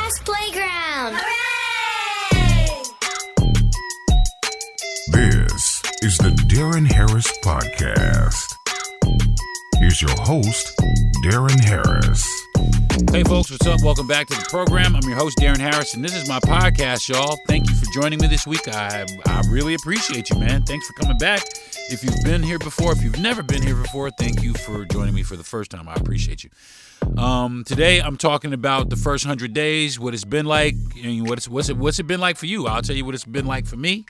Podcast Playground. Hooray! This is the Deron Harris Podcast. Here's your host, Deron Harris. Hey folks, what's up? Welcome back to the program. I'm your host, Deron Harris, and this is my podcast, y'all. Thank you for joining me this week. I really appreciate you, man. Thanks for coming back. If you've been here before, if you've never been here before, thank you for joining me for the first time. I appreciate you. Today I'm talking about the first 100 days, what it's been like, and what's it been like for you. I'll tell you what it's been like for me.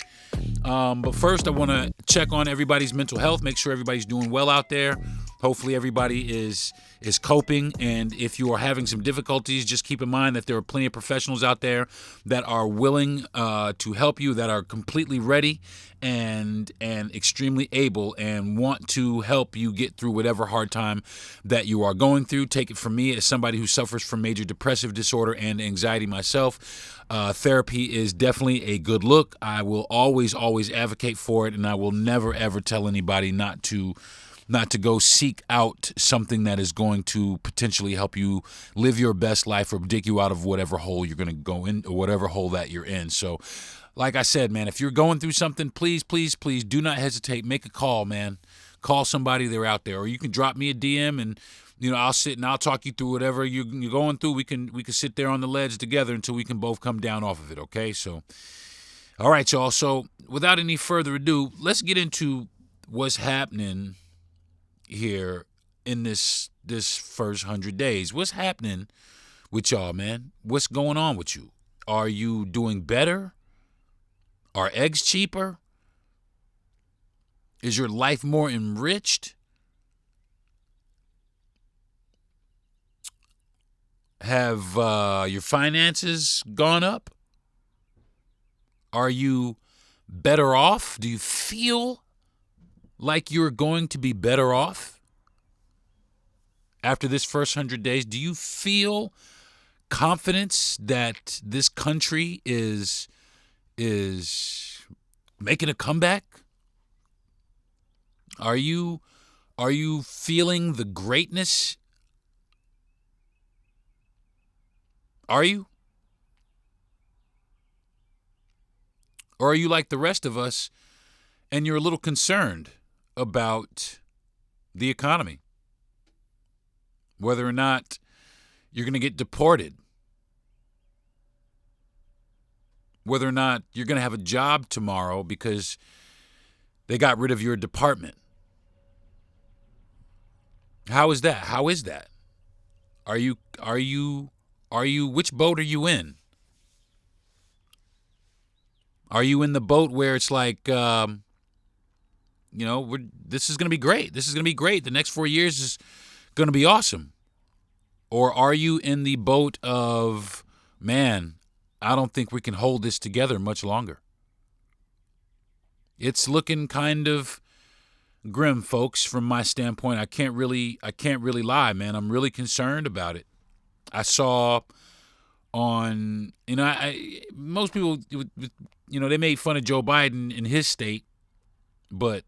But first I want to check on everybody's mental health, make sure everybody's doing well out there. Hopefully everybody is coping, and if you are having some difficulties, just keep in mind that there are plenty of professionals out there that are willing to help you, that are completely ready and extremely able and want to help you get through whatever hard time that you are going through. Take it from me, as somebody who suffers from major depressive disorder and anxiety myself. Therapy is definitely a good look. I will always advocate for it, and I will never ever tell anybody not to go seek out something that is going to potentially help you live your best life or dig you out of whatever hole you're going to go in, or whatever hole that you're in. So, like I said, man, if you're going through something, please do not hesitate. Make a call, man. Call somebody, they're out there. Or you can drop me a DM, and I'll sit and I'll talk you through whatever you're going through. We can sit there on the ledge together until we can both come down off of it, okay? So, all right, y'all. So, without any further ado, let's get into what's happening here in this first 100 days. What's happening with y'all, man? What's going on with you? Are you doing better? Are eggs cheaper? Is your life more enriched? Have your finances gone up? Are you better off? Do you feel like you're going to be better off after this first 100 days? Do you feel confidence that this country is making a comeback? Are you feeling the greatness? Are you? Or are you like the rest of us and you're a little concerned about the economy, whether or not you're going to get deported, whether or not you're going to have a job tomorrow because they got rid of your department? How is that? Are you which boat are you in? Are you in the boat where it's like, this is going to be great. This is going to be great. The next 4 years is going to be awesome. Or are you in the boat of, man, I don't think we can hold this together much longer? It's looking kind of grim, folks, from my standpoint. I can't really lie, man. I'm really concerned about it. I saw on, most people, they made fun of Joe Biden in his state, but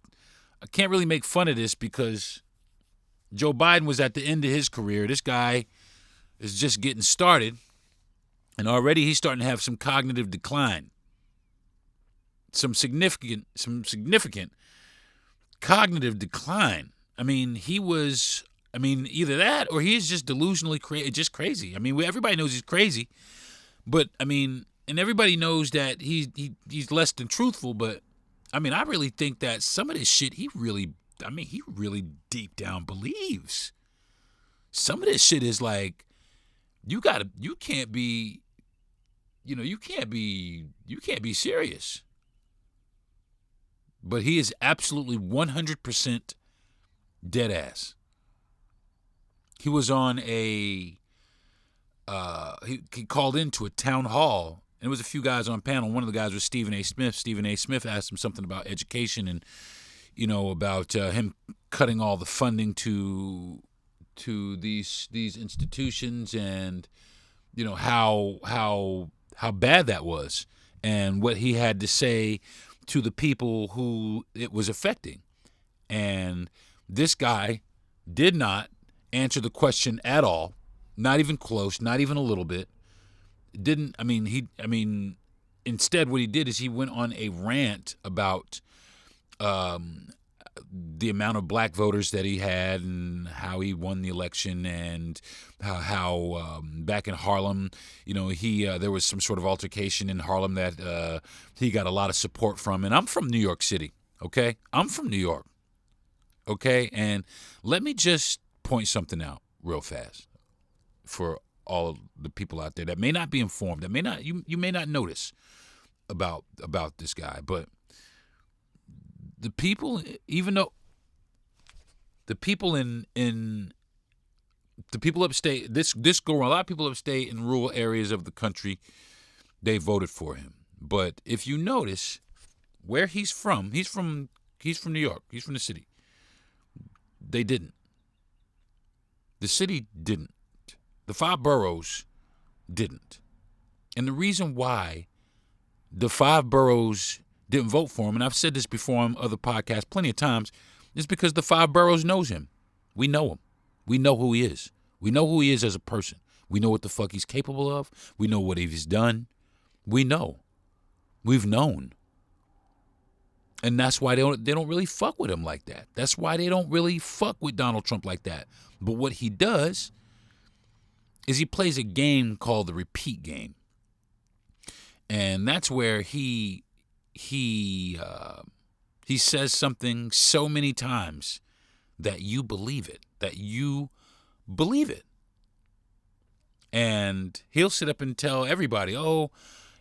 I can't really make fun of this because Joe Biden was at the end of his career. This guy is just getting started, and already he's starting to have some cognitive decline. Some significant cognitive decline. Either that or he's just delusionally crazy. Everybody knows he's crazy, but and everybody knows that he's less than truthful, but I really think that some of this shit he really deep down believes. Some of this shit is like, you can't be serious. But he is absolutely 100% dead ass. He was on he called into a town hall, and there was a few guys on panel. One of the guys was Stephen A. Smith. Stephen A. Smith asked him something about education and, about him cutting all the funding to these institutions, and, how bad that was, and what he had to say to the people who it was affecting. And this guy did not answer the question at all, not even close, not even a little bit. didn't. Instead, what he did is he went on a rant about the amount of black voters that he had and how he won the election, and how back in Harlem, there was some sort of altercation in Harlem that he got a lot of support from. And I'm from New York City, okay? I'm from New York, okay? And let me just point something out real fast for all the people out there that may not be informed, that may not you may not notice about this guy, but the people, even though the people in the people upstate, this go around, a lot of people upstate in rural areas of the country, they voted for him. But if you notice where he's from New York, he's from the city. They didn't. The city didn't. The 5 boroughs didn't. And the reason why the 5 boroughs didn't vote for him, and I've said this before on other podcasts plenty of times, is because the 5 boroughs knows him. We know him. We know who he is. We know who he is as a person. We know what the fuck he's capable of. We know what he's done. We know. We've known. And that's why they don't really fuck with him like that. That's why they don't really fuck with Donald Trump like that. But what he does is he plays a game called the repeat game. And that's where he says something so many times that you believe it, And he'll sit up and tell everybody, oh,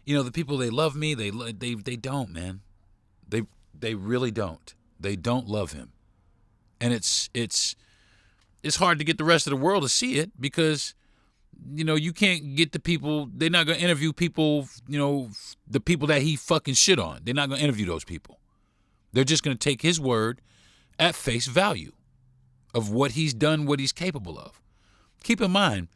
the people, they love me. They don't, man. They really don't. They don't love him. And it's hard to get the rest of the world to see it because, you can't get the people, they're not going to interview people, the people that he fucking shit on. They're not going to interview those people. They're just going to take his word at face value of what he's done, what he's capable of. Keep in mind,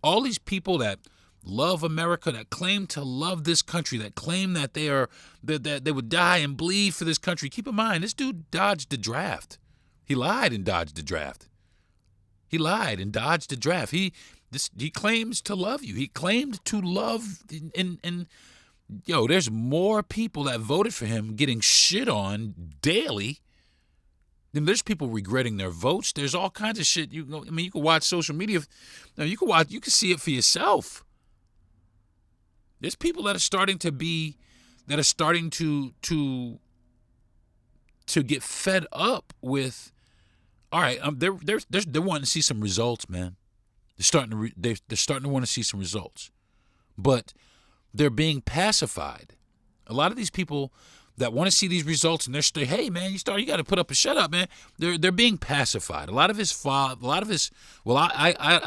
all these people that love America, that claim to love this country, that claim that that they would die and bleed for this country. Keep in mind, this dude dodged the draft. He lied and dodged the draft. He claims to love you. He claimed to love, and there's more people that voted for him getting shit on daily. And there's people regretting their votes. There's all kinds of shit. You can watch social media. You can see it for yourself. There's people that are starting to get fed up with. All right, they're wanting to see some results, man. They're starting to want to see some results, but they're being pacified. A lot of these people that want to see these results, and they're hey man, you got to put up a shut up, man. They're being pacified. I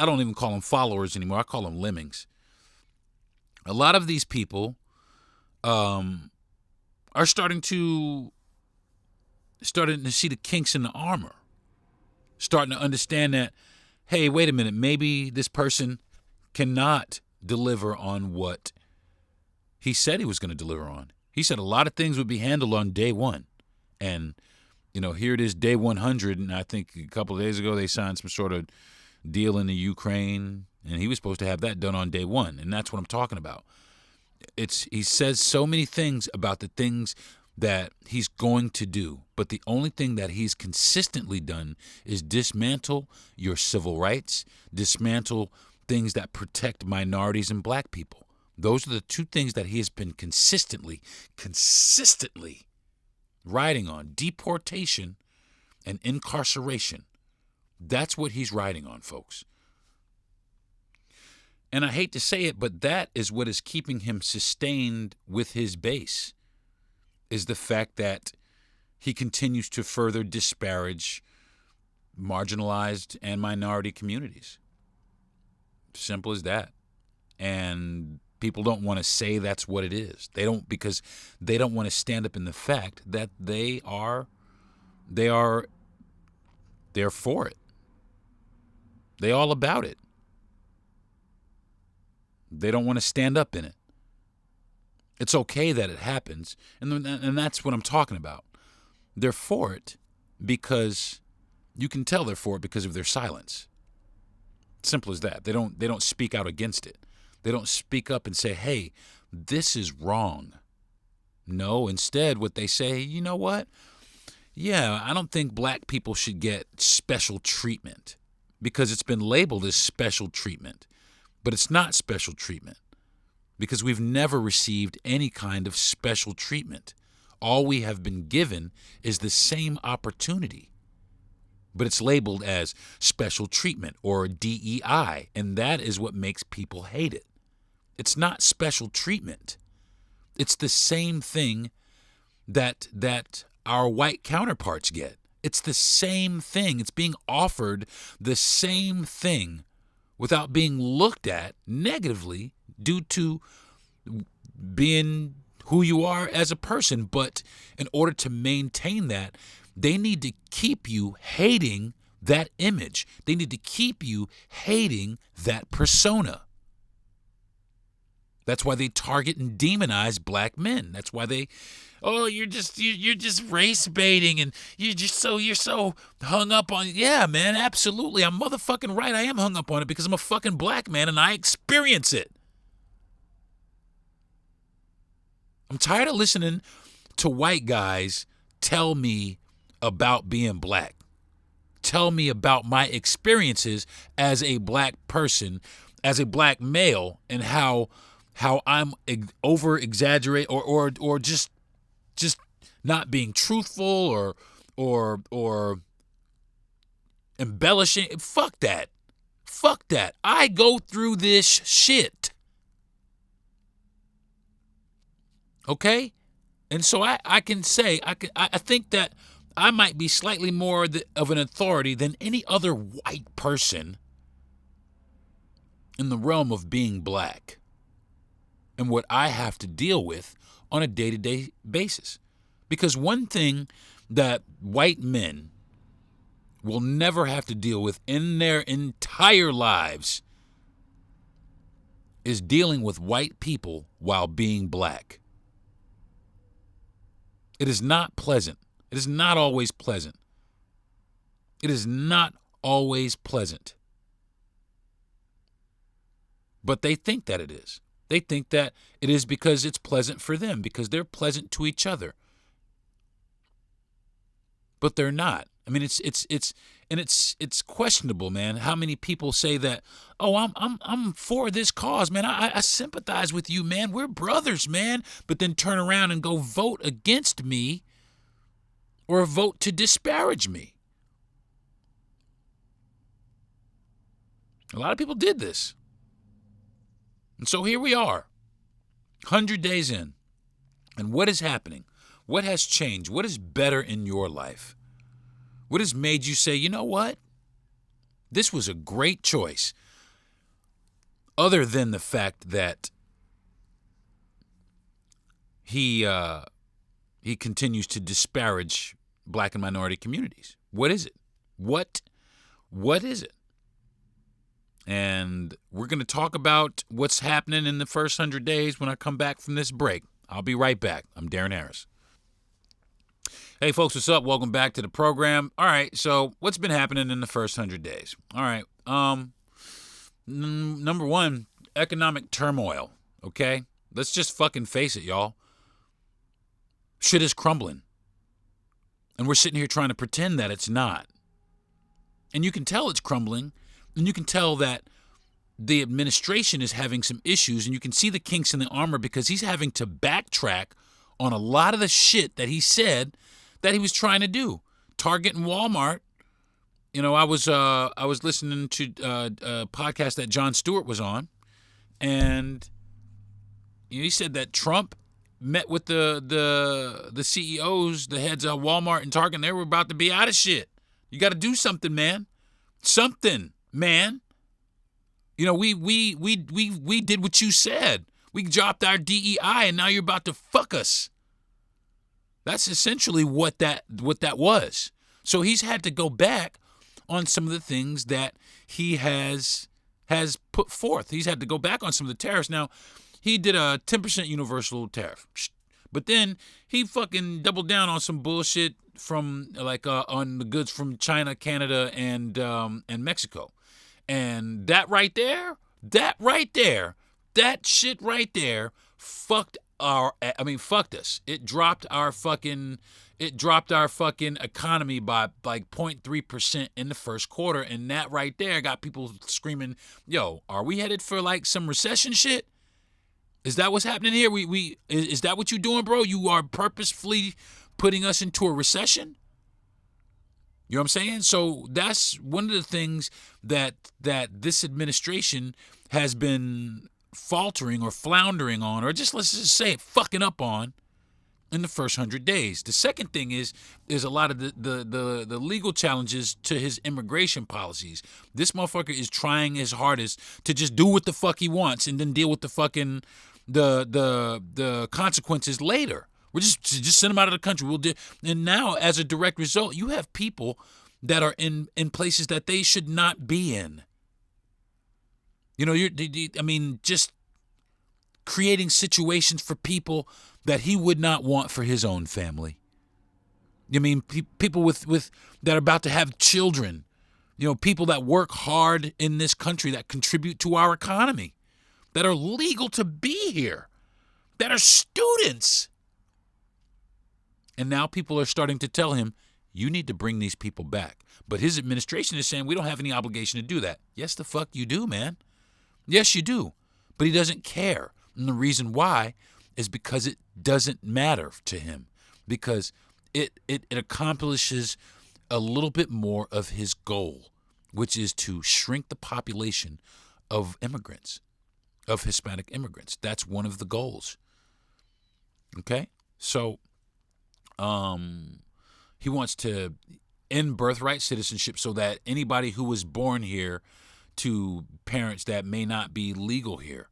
don't even call them followers anymore. I call them lemmings. A lot of these people are starting to see the kinks in the armor, starting to understand that, hey, wait a minute, maybe this person cannot deliver on what he said he was going to deliver on. He said a lot of things would be handled on day one. And, here it is, day 100, and I think a couple of days ago they signed some sort of deal in the Ukraine, and he was supposed to have that done on day 1, and that's what I'm talking about. He says so many things about the things that he's going to do, but the only thing that he's consistently done is dismantle your civil rights, dismantle things that protect minorities and black people. Those are the 2 things that he has been consistently riding on: deportation and incarceration. That's what he's riding on, folks. And I hate to say it, but that is what is keeping him sustained with his base, is the fact that he continues to further disparage marginalized and minority communities. Simple as that. And people don't want to say that's what it is. They don't, because they don't want to stand up in the fact that they're for it. They're all about it. They don't want to stand up in it. It's okay that it happens, and that's what I'm talking about. They're for it because you can tell they're for it because of their silence. Simple as that. They don't speak out against it. They don't speak up and say, hey, this is wrong. No, instead what they say, you know what? Yeah, I don't think black people should get special treatment because it's been labeled as special treatment. But it's not special treatment because we've never received any kind of special treatment. All we have been given is the same opportunity. But it's labeled as special treatment or DEI, and that is what makes people hate it. It's not special treatment. It's the same thing that our white counterparts get. It's the same thing. It's being offered the same thing without being looked at negatively due to being who you are as a person. But in order to maintain that, they need to keep you hating that image. They need to keep you hating that persona. That's why they target and demonize black men. That's why they, you're just race baiting and you're so hung up on. Yeah, man, absolutely. I'm motherfucking right. I am hung up on it because I'm a fucking black man and I experience it. I'm tired of listening to white guys tell me about being black. Tell me about my experiences as a black person, as a black male, and how I'm over exaggerate or just not being truthful or embellishing. Fuck that. I go through this shit. Okay? And so I can say I think that I might be slightly more of an authority than any other white person in the realm of being black and what I have to deal with on a day-to-day basis. Because one thing that white men will never have to deal with in their entire lives is dealing with white people while being black. It is not pleasant. It is not always pleasant. It is not always pleasant. But they think that it is. They think that it is because it's pleasant for them, because they're pleasant to each other. But they're not. I mean, it's questionable, man. How many people say that? Oh, I'm for this cause, man. I sympathize with you, man. We're brothers, man. But then turn around and go vote against me, or vote to disparage me. A lot of people did this. And so here we are, 100 days in. And what is happening? What has changed? What is better in your life? What has made you say, you know what? This was a great choice. Other than the fact that he continues to disparage black and minority communities. What is it? What is it? And we're going to talk about what's happening in the first 100 days when I come back from this break. I'll be right back. I'm Deron Harris. Hey, folks, what's up? Welcome back to the program. All right, so what's been happening in the first 100 days? All right, number one, economic turmoil, okay? Let's just fucking face it, y'all. Shit is crumbling. And we're sitting here trying to pretend that it's not. And you can tell it's crumbling, and you can tell that the administration is having some issues, and you can see the kinks in the armor because he's having to backtrack on a lot of the shit that he said that he was trying to do. Target and Walmart. You know, I was listening to a podcast that Jon Stewart was on, and he said that Trump met with the CEOs, the heads of Walmart and Target, and they were about to be out of shit. You got to do something, man. Something, man. You know, we did what you said. We dropped our DEI, and now you're about to fuck us. That's essentially what that was. So he's had to go back on some of the things that he has put forth. He's had to go back on some of the tariffs. Now, he did a 10% universal tariff, but then he fucking doubled down on some bullshit from on the goods from China, Canada, and Mexico. And that right there That shit right there fucked us. It dropped our fucking economy by like 0.3% in the first quarter, and that right there got people screaming, "Yo, are we headed for like some recession shit? Is that what's happening here? Is that what you doing, bro? You are purposefully putting us into a recession?" You know what I'm saying? So that's one of the things that this administration has been faltering or floundering on, or just let's just say it, fucking up on in the first 100 days. The second thing is a lot of the legal challenges to his immigration policies. This motherfucker is trying his hardest to just do what the fuck he wants and then deal with the fucking the consequences later. We're just send them out of the country. And now, as a direct result, you have people that are in places that they should not be in. You know, just creating situations for people that he would not want for his own family. I mean, people with that are about to have children. You know, people that work hard in this country that contribute to our economy, that are legal to be here, that are students. And now people are starting to tell him, you need to bring these people back. But his administration is saying, we don't have any obligation to do that. Yes, the fuck you do, man. Yes, you do. But he doesn't care. And the reason why is because it doesn't matter to him. Because it accomplishes a little bit more of his goal, which is to shrink the population of immigrants, of Hispanic immigrants. That's one of the goals. Okay? So he wants to end birthright citizenship so that anybody who was born here to parents that may not be legal here,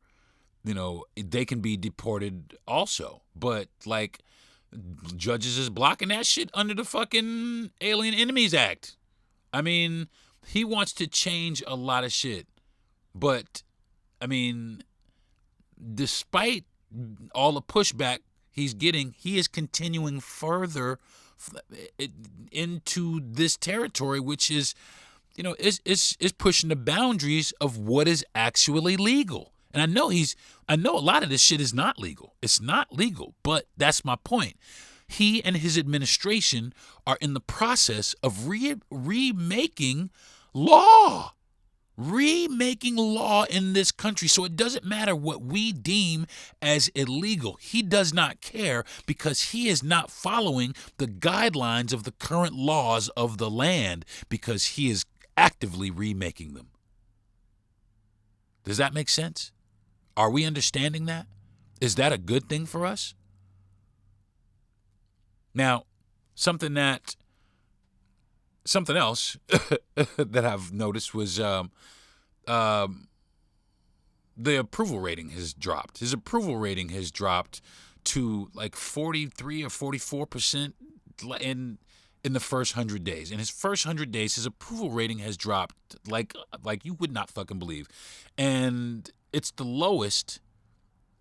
you know, they can be deported also. But, like, judges is blocking that shit under the fucking Alien Enemies Act. I mean, he wants to change a lot of shit. But, I mean, despite all the pushback he's getting, he is continuing further into this territory, which is, you know, is pushing the boundaries of what is actually legal. And I know a lot of this shit is not legal. It's not legal, but that's my point. He and his administration are in the process of remaking law. Remaking law in this country. So it doesn't matter what we deem as illegal. He does not care because he is not following the guidelines of the current laws of the land because he is actively remaking them. Does that make sense? Are we understanding that? Is that a good thing for us? Now, something else that I've noticed was the approval rating has dropped. His approval rating has dropped to like 43 or 44% in the first 100 days. In his first 100 days, his approval rating has dropped like you would not fucking believe. And it's the lowest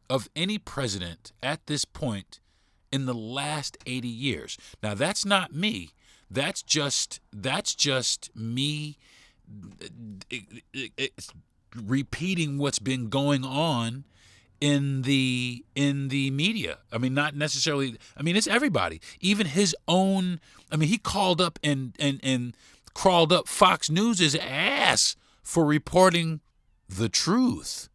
of any president at this point in the last 80 years. Now, that's not me. That's just me repeating what's been going on in the media. I mean, not necessarily. I mean, it's everybody. Even his own. I mean, he called up and crawled up Fox News' ass for reporting the truth,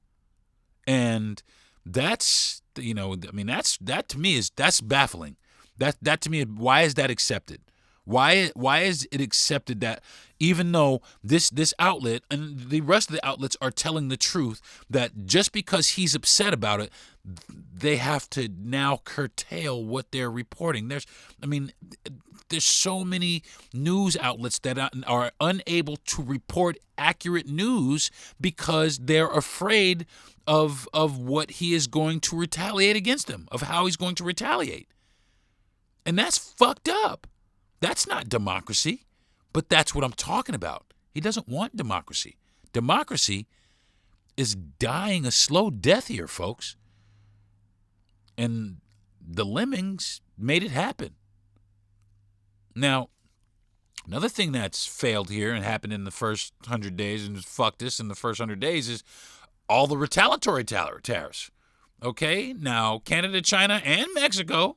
and that's, you know, I mean, that to me is baffling. That to me, why is that accepted? Why is it accepted that even though this outlet and the rest of the outlets are telling the truth, that just because he's upset about it, they have to now curtail what they're reporting? There's so many news outlets that are unable to report accurate news because they're afraid of what he is going to retaliate against them, of how he's going to retaliate. And that's fucked up. That's not democracy, but that's what I'm talking about. He doesn't want democracy. Democracy is dying a slow death here, folks. And the lemmings made it happen. Now, another thing that's failed here and happened in the first 100 days and fucked us in the first 100 days is all the retaliatory tariffs. Okay, now Canada, China, and Mexico,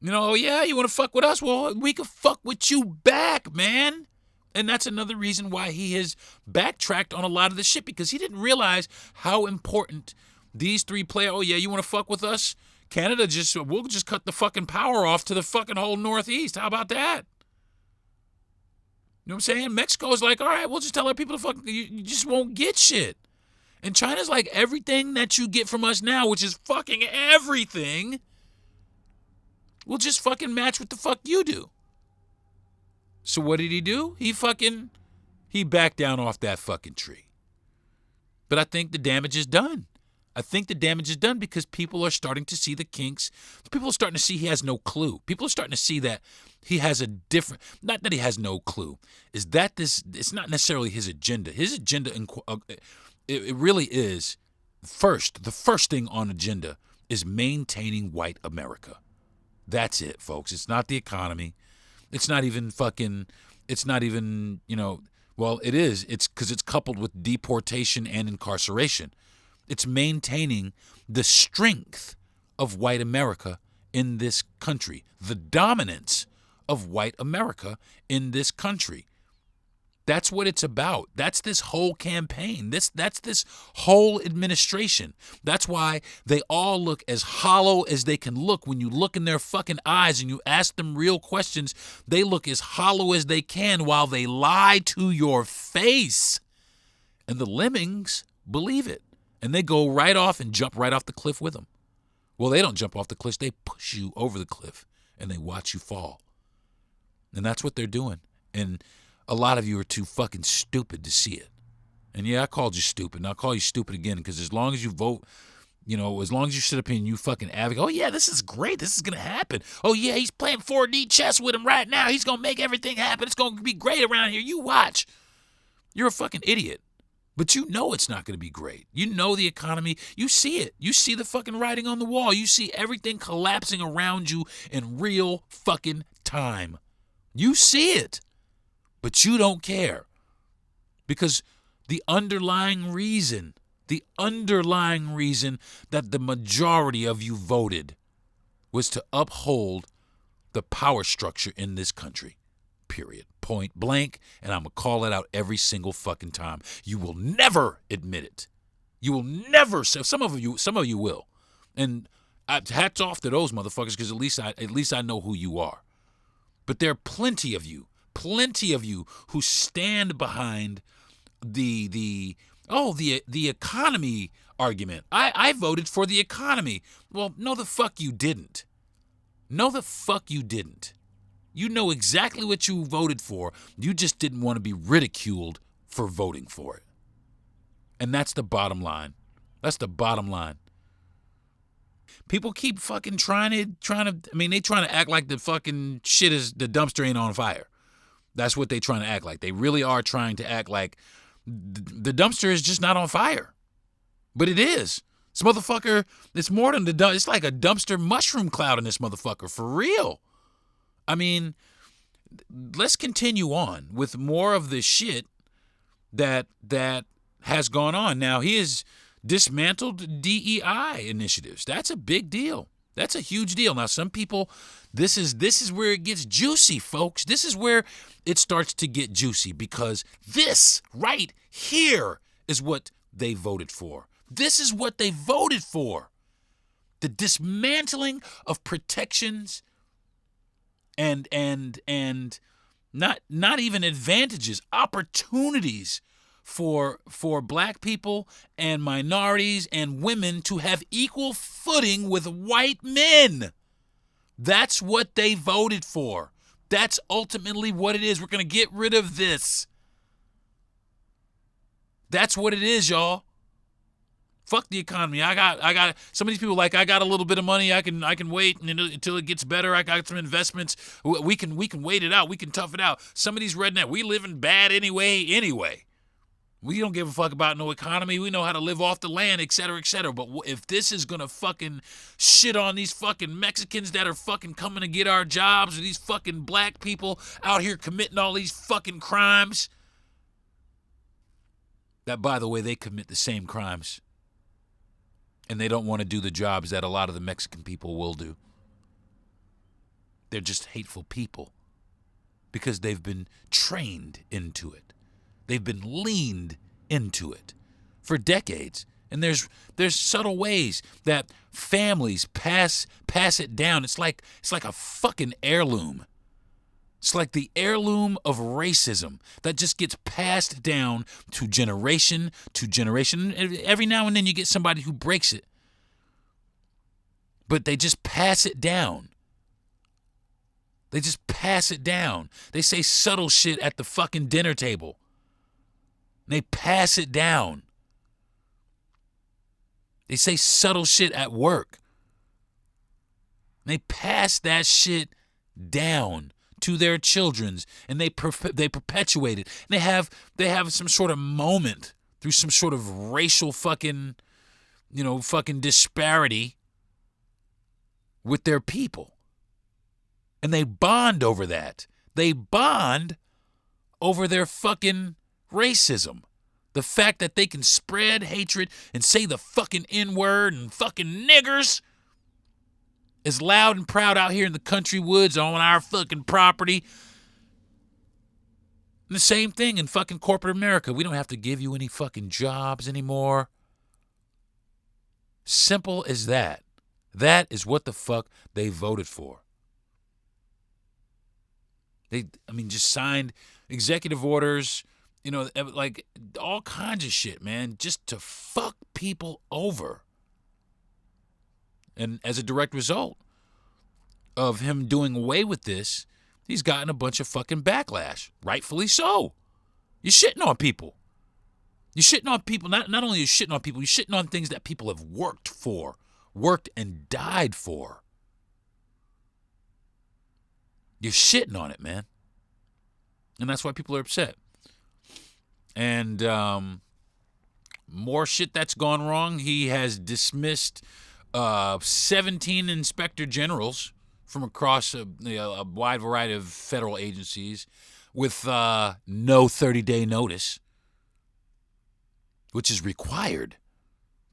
oh yeah, you want to fuck with us? Well, we can fuck with you back, man. And that's another reason why he has backtracked on a lot of the shit, because he didn't realize how important these three players. Oh yeah, you want to fuck with us? Canada, we'll just cut the fucking power off to the fucking whole Northeast. How about that? You know what I'm saying? Mexico's like, all right, we'll just tell our people to fuck. You just won't get shit. And China's like, everything that you get from us now, which is fucking everything, will just fucking match what the fuck you do. So what did he do? He backed down off that fucking tree. But I think the damage is done. I think the damage is done because people are starting to see the kinks. People are starting to see he has no clue. People are starting to see that he has a different, not that he has no clue, is that it's not necessarily his agenda. His agenda, it really is, the first thing on agenda is maintaining white America. That's it, folks. It's not the economy. It's not even, well, it is. It's because it's coupled with deportation and incarceration. It's maintaining the strength of white America in this country, the dominance of white America in this country. That's what it's about. That's this whole campaign. That's this whole administration. That's why they all look as hollow as they can look. When you look in their fucking eyes and you ask them real questions, they look as hollow as they can while they lie to your face. And the lemmings believe it. And they go right off and jump right off the cliff with them. Well, they don't jump off the cliff. They push you over the cliff and they watch you fall. And that's what they're doing. And a lot of you are too fucking stupid to see it. And yeah, I called you stupid. And I'll call you stupid again, because as long as you vote, as long as you sit up here and you fucking advocate, oh yeah, this is great. This is going to happen. Oh yeah, he's playing 4D chess with him right now. He's going to make everything happen. It's going to be great around here. You watch. You're a fucking idiot. But you know it's not going to be great. You know the economy. You see it. You see the fucking writing on the wall. You see everything collapsing around you in real fucking time. You see it. But you don't care. Because the underlying reason that the majority of you voted was to uphold the power structure in this country. Period. Point blank. And I'm going to call it out every single fucking time. You will never admit it. You will never say, some of you will. And hats off to those motherfuckers, because at least I know who you are. But there are plenty of you who stand behind the economy argument. I voted for the economy. Well, no the fuck you didn't. No the fuck you didn't. You know exactly what you voted for. You just didn't want to be ridiculed for voting for it. And that's the bottom line. That's the bottom line. People keep fucking trying to act like the fucking shit is, the dumpster ain't on fire. That's what they trying to act like. They really are trying to act like the dumpster is just not on fire. But it is. This motherfucker, it's more than it's like a dumpster mushroom cloud in this motherfucker, for real. I mean, let's continue on with more of the shit that has gone on. Now, he has dismantled DEI initiatives. That's a big deal. That's a huge deal. Now, some people, this is where it gets juicy, folks. This is where it starts to get juicy, because this right here is what they voted for. This is what they voted for. The dismantling of protections and not even advantages, opportunities for black people and minorities and women to have equal footing with white men. That's what they voted for. That's ultimately what it is. We're going to get rid of this. That's what it is, y'all. Fuck the economy. I got some of these people like, I got a little bit of money. I can wait until it gets better. I got some investments. We can wait it out. We can tough it out. Some of these redneck, we living bad anyway. We don't give a fuck about no economy. We know how to live off the land, et cetera, et cetera. But if this is going to fucking shit on these fucking Mexicans that are fucking coming to get our jobs, or these fucking black people out here committing all these fucking crimes, that, by the way, they commit the same crimes. And they don't want to do the jobs that a lot of the Mexican people will do. They're just hateful people because they've been trained into it. They've been leaned into it for decades. And there's subtle ways that families pass it down. It's like a fucking heirloom. It's like the heirloom of racism that just gets passed down to generation to generation. Every now and then you get somebody who breaks it. But they just pass it down. They just pass it down. They say subtle shit at the fucking dinner table. They pass it down. They say subtle shit at work. They pass that shit down to their children's, and they perpetuate it. And they have some sort of moment through some sort of racial fucking disparity with their people. And they bond over that. They bond over their fucking racism. The fact that they can spread hatred and say the fucking N-word and fucking niggers is loud and proud out here in the country woods on our fucking property. And the same thing in fucking corporate America. We don't have to give you any fucking jobs anymore. Simple as that. That is what the fuck they voted for. They just signed executive orders, like all kinds of shit, man, just to fuck people over. And as a direct result of him doing away with this, he's gotten a bunch of fucking backlash. Rightfully so. You're shitting on people. You're shitting on people. Not only are you shitting on people, you're shitting on things that people have worked for, worked and died for. You're shitting on it, man. And that's why people are upset. And more shit that's gone wrong. He has dismissed 17 inspector generals from across a wide variety of federal agencies with no 30-day notice, which is required,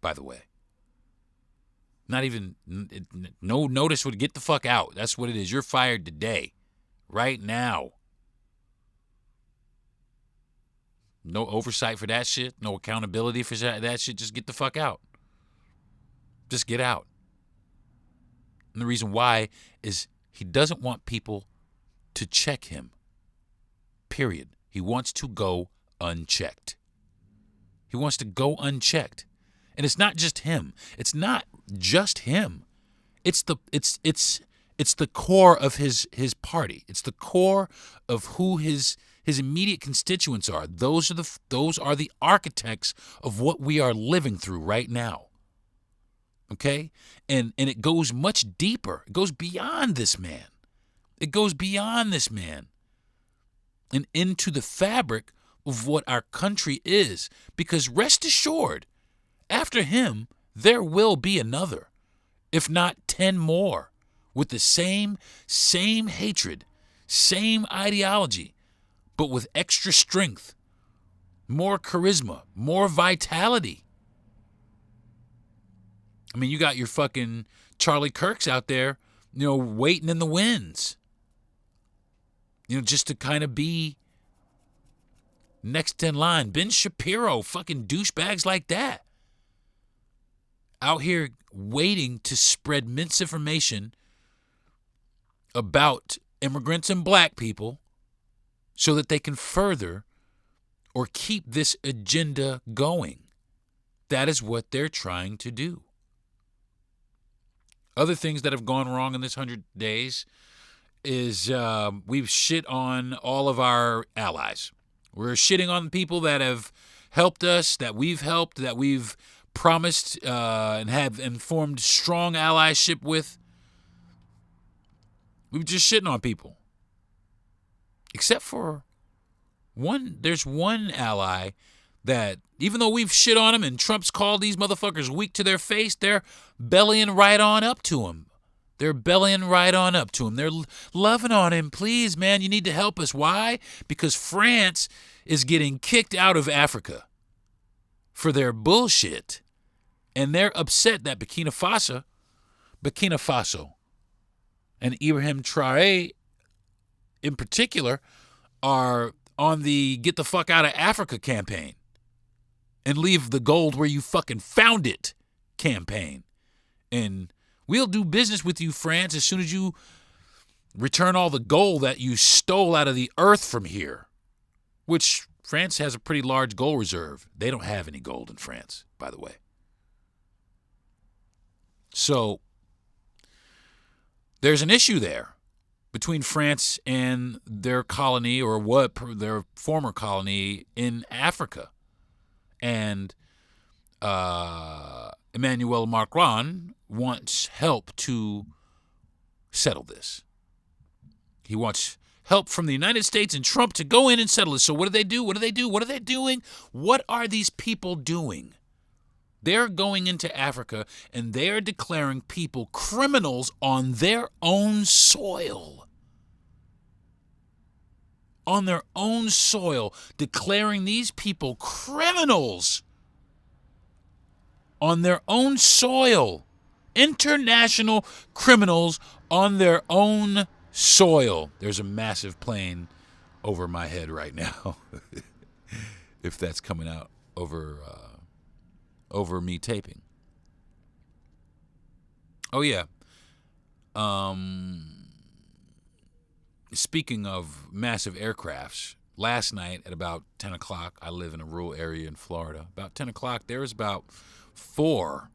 by the way. Not even, no notice would get the fuck out. That's what it is. You're fired today, right now. No oversight for that shit. No accountability for that shit. Just get the fuck out. Just get out. And the reason why is he doesn't want people to check him. Period. He wants to go unchecked. He wants to go unchecked. And it's not just him. It's not just him. It's the core of his party. It's the core of who his immediate constituents are. Those are the architects of what we are living through right now. Okay? And it goes much deeper. It goes beyond this man. It goes beyond this man and into the fabric of what our country is. Because rest assured, after him, there will be another, if not 10 more, with the same hatred, same ideology, but with extra strength, more charisma, more vitality. I mean, you got your fucking Charlie Kirks out there, waiting in the wings, just to kind of be next in line. Ben Shapiro, fucking douchebags like that, out here waiting to spread misinformation about immigrants and black people so that they can further or keep this agenda going. That is what they're trying to do. Other things that have gone wrong in this 100 days is we've shit on all of our allies. We're shitting on people that have helped us, that we've helped, that we've promised and have formed strong allyship with. We've just shitting on people. Except for one, there's one ally that, even though we've shit on him and Trump's called these motherfuckers weak to their face, they're bellying right on up to him. They're bellying right on up to him. They're loving on him. Please, man, you need to help us. Why? Because France is getting kicked out of Africa. for their bullshit. And they're upset that Burkina Faso, and Ibrahim Traoré in particular are on the get the fuck out of Africa campaign and leave the gold where you fucking found it campaign. And we'll do business with you, France, as soon as you return all the gold that you stole out of the earth from here, which France has a pretty large gold reserve. They don't have any gold in France, by the way. So there's an issue there between France and their colony, or what their former colony in Africa. And Emmanuel Macron wants help to settle this. He wants help from the United States and Trump to go in and settle this. So what do they do? What are they doing? What are these people doing? They're going into Africa and they're declaring people criminals on their own soil. On their own soil, declaring these people criminals on their own soil. International criminals on their own soil. There's a massive plane over my head right now. If that's coming out over me taping. Oh yeah. Speaking of massive aircrafts, last night at about 10 o'clock, I live in a rural area in Florida. About 10 o'clock, there was about 4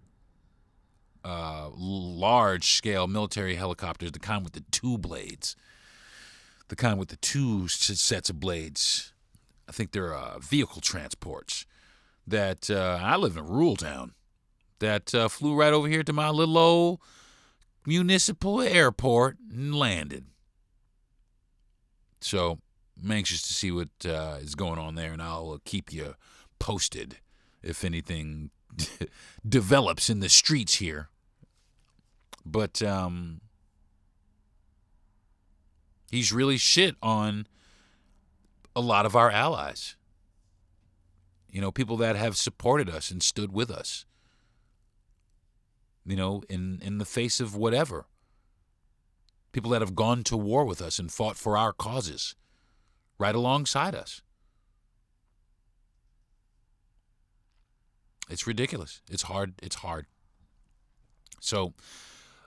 large-scale military helicopters, the kind with the 2 blades, the kind with the 2 sets of blades. I think they're vehicle transports that I live in a rural town that flew right over here to my little old municipal airport and landed. So I'm anxious to see what is going on there, and I'll keep you posted if anything develops in the streets here. But he's really shit on a lot of our allies. You know, people that have supported us and stood with us. You know, in the face of whatever. People that have gone to war with us and fought for our causes right alongside us. It's ridiculous. It's hard. So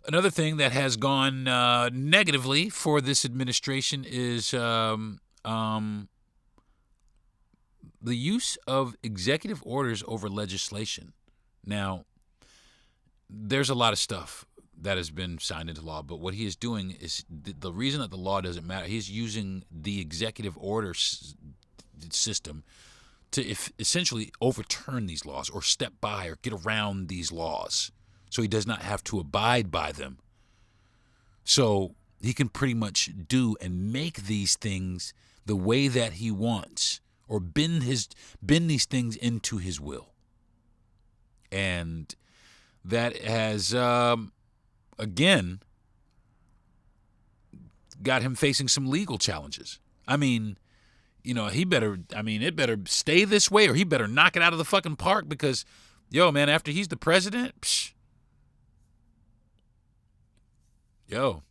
another thing that has gone negatively for this administration is the use of executive orders over legislation. Now, there's a lot of stuff that has been signed into law, but what he is doing is the reason that the law doesn't matter, he's using the executive order system to essentially overturn these laws or step by or get around these laws so he does not have to abide by them. So he can pretty much do and make these things the way that he wants, or bend these things into his will. And that has again got him facing some legal challenges. I mean, you know, it better stay this way, or he better knock it out of the fucking park, because, yo, man, after he's the president, yo,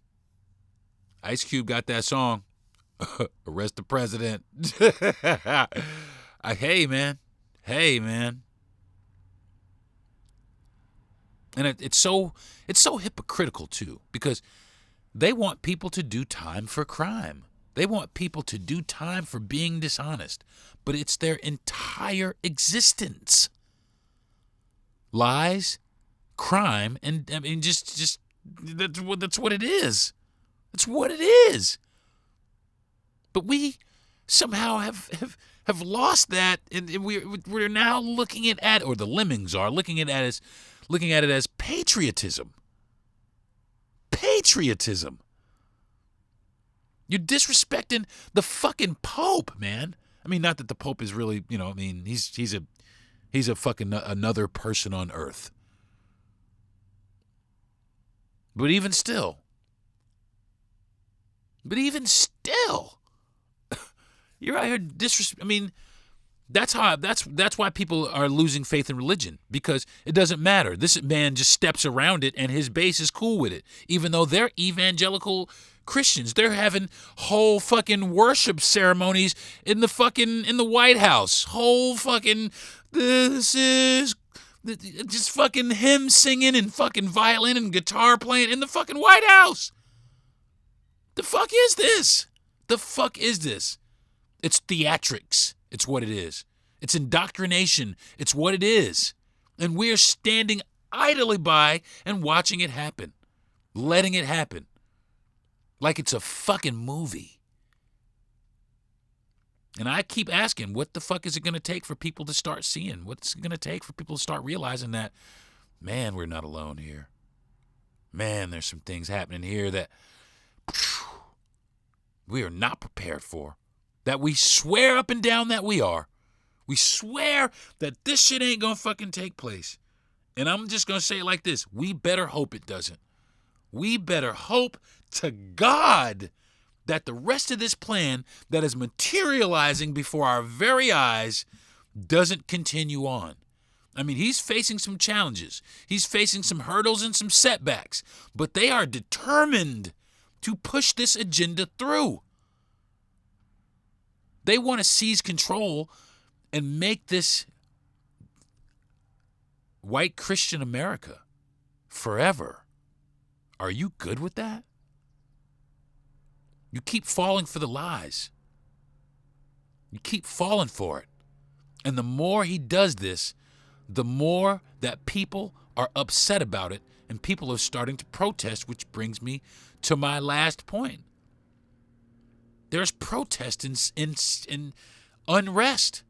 Ice Cube got that song, Arrest the President. Hey, man. And it's so hypocritical, too, because they want people to do time for crime. They want people to do time for being dishonest, but it's their entire existence. Lies, crime, and I mean, just that's what it is. That's what it is. But we somehow have lost that, and we're now looking at, or the lemmings are looking at it as patriotism. Patriotism. You're disrespecting the fucking Pope, man. I mean, not that the Pope is really, you know, I mean, he's a fucking another person on earth. But even still, you're out here I mean, That's why people are losing faith in religion, because it doesn't matter. This man just steps around it and his base is cool with it. Even though they're evangelical Christians, they're having whole fucking worship ceremonies in the White House. Whole fucking, this is just fucking hymn singing and fucking violin and guitar playing in the fucking White House. The fuck is this? The fuck is this? It's theatrics. It's what it is. It's indoctrination. It's what it is. And we're standing idly by and watching it happen. Letting it happen. Like it's a fucking movie. And I keep asking, what the fuck is it going to take for people to start seeing? What's it going to take for people to start realizing that, man, we're not alone here. Man, there's some things happening here that we are not prepared for. That we swear up and down that we are. We swear that this shit ain't gonna fucking take place. And I'm just gonna say it like this. We better hope it doesn't. We better hope to God that the rest of this plan that is materializing before our very eyes doesn't continue on. I mean, he's facing some challenges. He's facing some hurdles and some setbacks. But they are determined to push this agenda through. They want to seize control and make this white Christian America forever. Are you good with that? You keep falling for the lies. You keep falling for it. And the more he does this, the more that people are upset about it and people are starting to protest, which brings me to my last point. There's protest in unrest.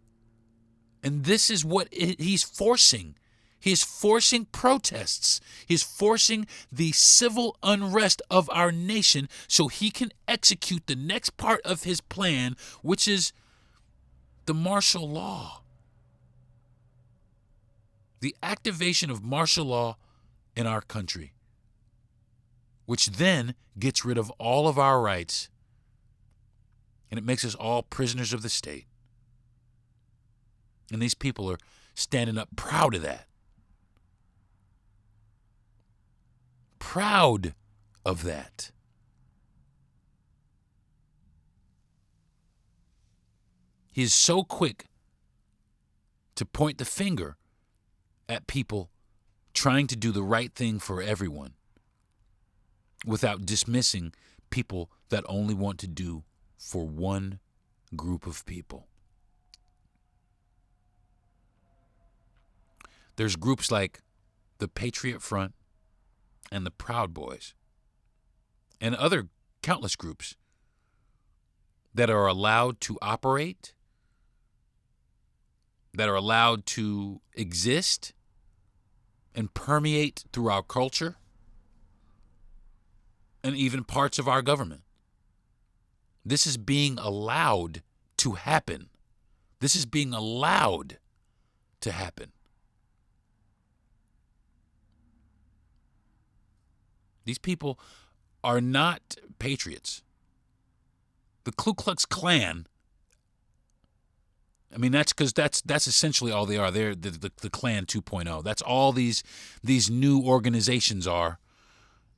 And this is what he's forcing. He's forcing protests. He's forcing the civil unrest of our nation so he can execute the next part of his plan, which is the martial law. The activation of martial law in our country, which then gets rid of all of our rights. And it makes us all prisoners of the state. And these people are standing up proud of that. Proud of that. He is so quick to point the finger at people trying to do the right thing for everyone without dismissing people that only want to do for one group of people. There's groups like the Patriot Front and the Proud Boys and other countless groups that are allowed to operate, that are allowed to exist and permeate through our culture and even parts of our government. This is being allowed to happen. This is being allowed to happen. These people are not patriots. The Ku Klux Klan, I mean, that's because that's essentially all they are. They're the Klan 2.0. That's all these new organizations are,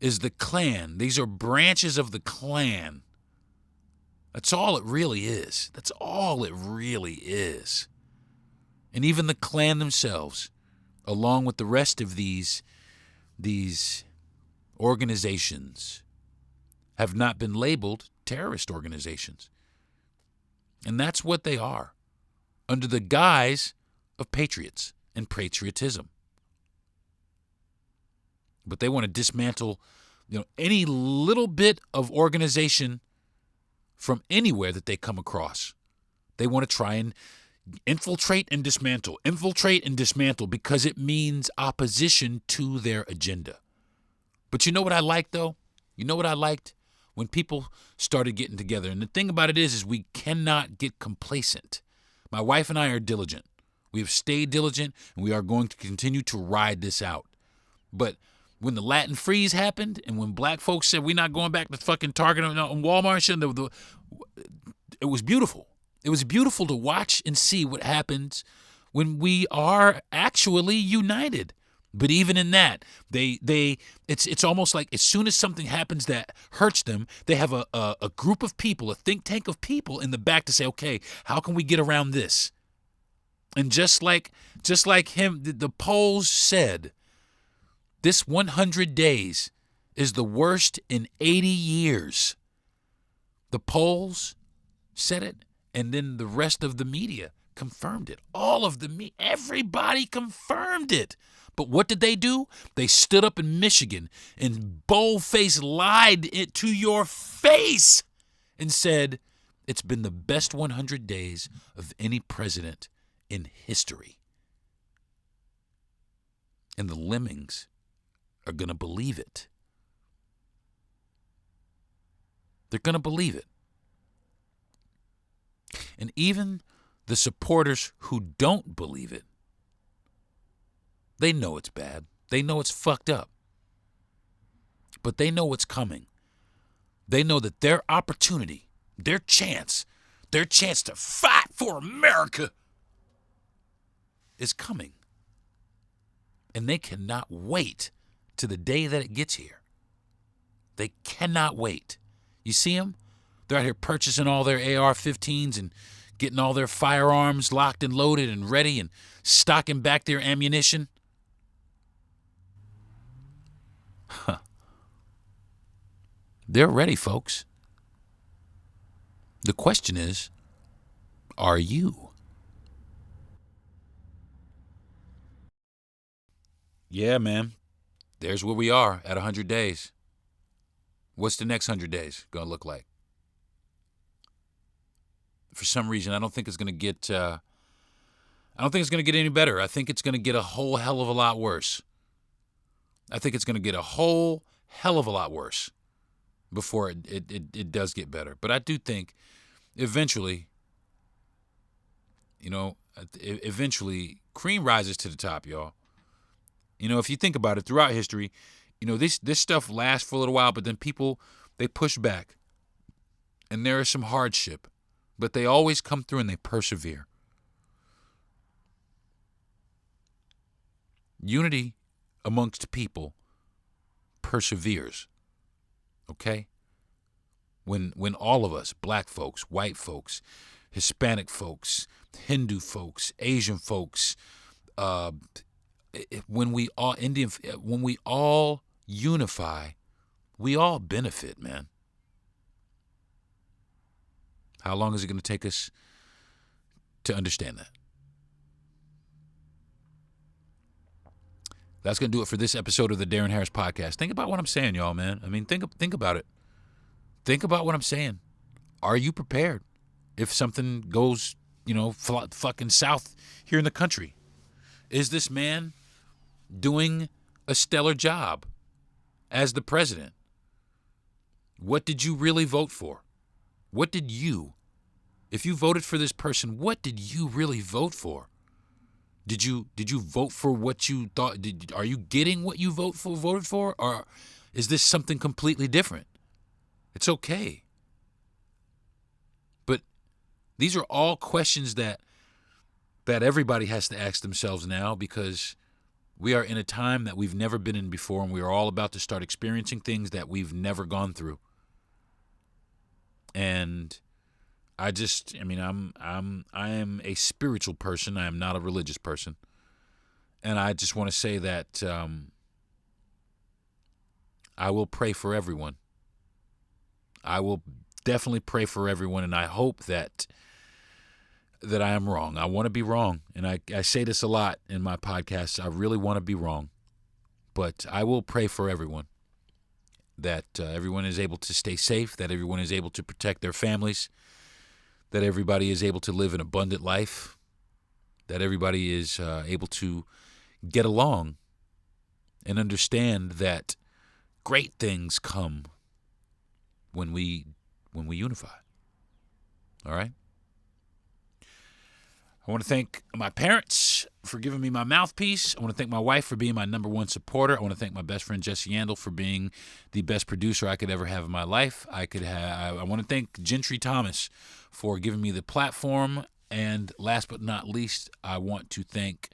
is the Klan. These are branches of the Klan. That's all it really is. That's all it really is. And even the Klan themselves, along with the rest of these organizations, have not been labeled terrorist organizations. And that's what they are, under the guise of patriots and patriotism. But they want to dismantle, any little bit of organization from anywhere that they come across. They want to try and infiltrate and dismantle because it means opposition to their agenda. But you know what I like, though? You know what I liked? When people started getting together. And the thing about it is we cannot get complacent. My wife and I are diligent. We have stayed diligent, and we are going to continue to ride this out. But when the Latin freeze happened, and when black folks said we're not going back to fucking Target and Walmart, it was beautiful. It was beautiful to watch and see what happens when we are actually united. But even in that, it's almost like as soon as something happens that hurts them, they have a group of people, a think tank of people in the back to say, okay, how can we get around this? And just like him, the polls said, this 100 days is the worst in 80 years. The polls said it, and then the rest of the media confirmed it. Everybody confirmed it. But what did they do? They stood up in Michigan and bold-faced lied it to your face and said, it's been the best 100 days of any president in history. And the lemmings are going to believe it. They're going to believe it. And even the supporters who don't believe it, they know it's bad. They know it's fucked up. But they know what's coming. They know that their opportunity, their chance to fight for America is coming. And they cannot wait to the day that it gets here. They cannot wait. You see them? They're out here purchasing all their AR-15s and getting all their firearms locked and loaded and ready and stocking back their ammunition. Huh. They're ready, folks. The question is, are you? Yeah, man. There's where we are at 100 days. What's the next 100 days going to look like? For some reason, I don't think it's going to get any better. I think it's going to get a whole hell of a lot worse. I think it's going to get a whole hell of a lot worse before it does get better. But I do think eventually, eventually cream rises to the top, y'all. If you think about it, throughout history, this stuff lasts for a little while, but then people, they push back. And there is some hardship. But they always come through and they persevere. Unity amongst people perseveres. Okay? When all of us, black folks, white folks, Hispanic folks, Hindu folks, Asian folks, when we all unify, we all benefit, man. How long is it going to take us to understand that? That's going to do it for this episode of the Deron Harris Podcast. Think about what I'm saying, y'all, man. I mean, think about it. Think about what I'm saying. Are you prepared if something goes, fucking south here in the country? Is this man doing a stellar job as the president? What did you really vote for? What did you, if you voted for this person, what did you really vote for? Did you vote for what you thought? Are you getting what you voted for? Or is this something completely different? It's okay. But these are all questions that everybody has to ask themselves now, because we are in a time that we've never been in before, and we are all about to start experiencing things that we've never gone through. And I am a spiritual person. I am not a religious person. And I just want to say that I will pray for everyone. I will definitely pray for everyone, and I hope that I am wrong. I want to be wrong, and I say this a lot in my podcasts. I really want to be wrong. But I will pray for everyone, that everyone is able to stay safe, that everyone is able to protect their families, that everybody is able to live an abundant life, that everybody is able to get along and understand that great things come when we unify. All right? I want to thank my parents for giving me my mouthpiece. I want to thank my wife for being my number one supporter. I want to thank my best friend Jesse Yandel for being the best producer I could ever have in my life. I want to thank Gentry Thomas for giving me the platform. And last but not least, I want to thank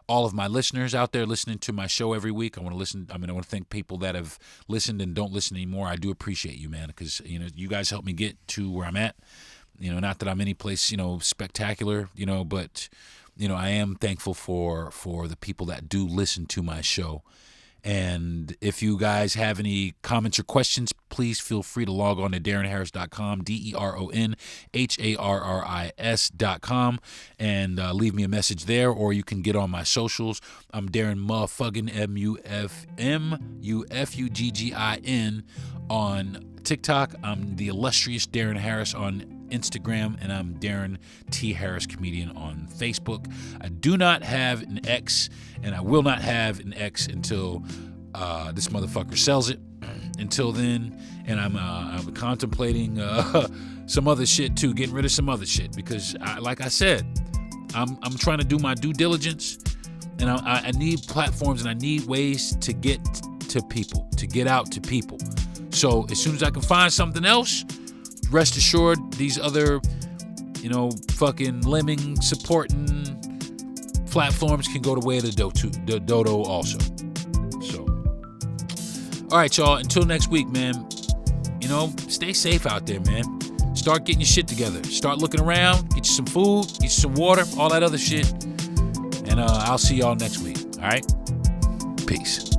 all of my listeners out there listening to my show every week. I want to thank people that have listened and don't listen anymore. I do appreciate you, man, because you guys help me get to where I'm at. Not that I'm any place, spectacular, but, I am thankful for the people that do listen to my show. And if you guys have any comments or questions, please feel free to log on to DeronHarris.com, DeronHarris.com, and leave me a message there, or you can get on my socials. I'm Deron motherfucking MUFUGGIN on TikTok. I'm the illustrious Deron Harris on Instagram, and I'm Deron T. Harris Comedian on Facebook. I do not have an X, and I will not have an X until this motherfucker sells it. Until then, and I'm contemplating some other shit too, getting rid of some other shit, because like I said, I'm trying to do my due diligence, and I need platforms and I need ways to get to people, to get out to people. So as soon as I can find something else, rest assured, these other, fucking lemming supporting platforms can go the way of the dodo also. So, all right, y'all. Until next week, man. Stay safe out there, man. Start getting your shit together. Start looking around. Get you some food. Get you some water. All that other shit. And I'll see y'all next week. All right. Peace.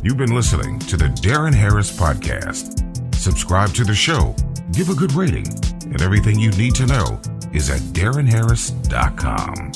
You've been listening to the Deron Harris Podcast. Subscribe to the show, give a good rating, and everything you need to know is at DeronHarris.com.